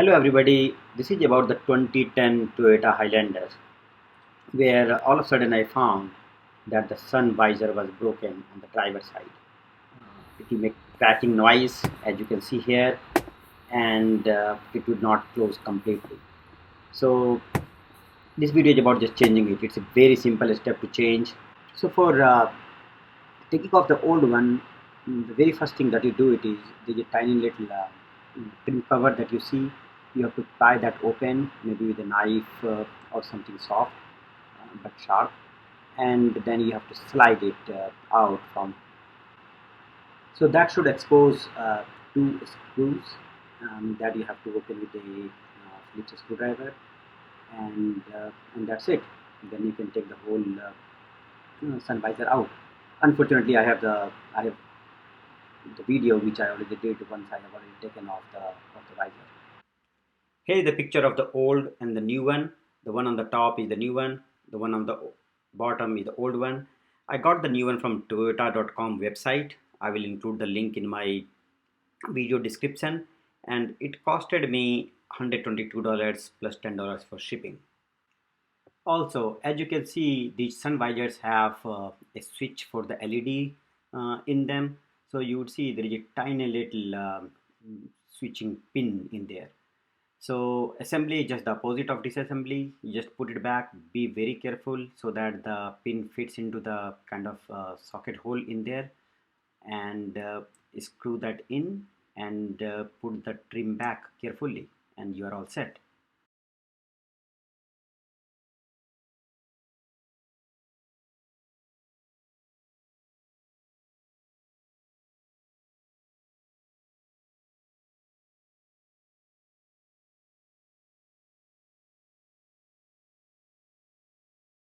Hello everybody, this is about the 2010 Toyota Highlander, where all of a sudden I found that the sun visor was broken on the driver's side. It will make cracking noise, as you can see here, and it would not close completely. So this video is about just changing it. It's a very simple step to change. So for taking off the old one, the very first thing that you do it is there's a tiny little trim cover that you see. You have to pry that open, maybe with a knife or something soft but sharp, and then you have to slide it out from. So that should expose two screws that you have to open with a Phillips screwdriver, and that's it. Then you can take the whole sun visor out. Unfortunately, I have the video which I already did once I have already taken off the visor. Here is the picture of the old and the new one. The one on the top is the new one. The one on the bottom is the old one. I got the new one from Toyota.com website. I will include the link in my video description, and it costed me $122 plus $10 for shipping. Also, as you can see, these sun visors have a switch for the LED in them. So you would see there is a tiny little switching pin in there. So assembly is just the opposite of disassembly. You just put it back. Be very careful so that the pin fits into the kind of socket hole in there, and screw that in and put the trim back carefully, and you are all set.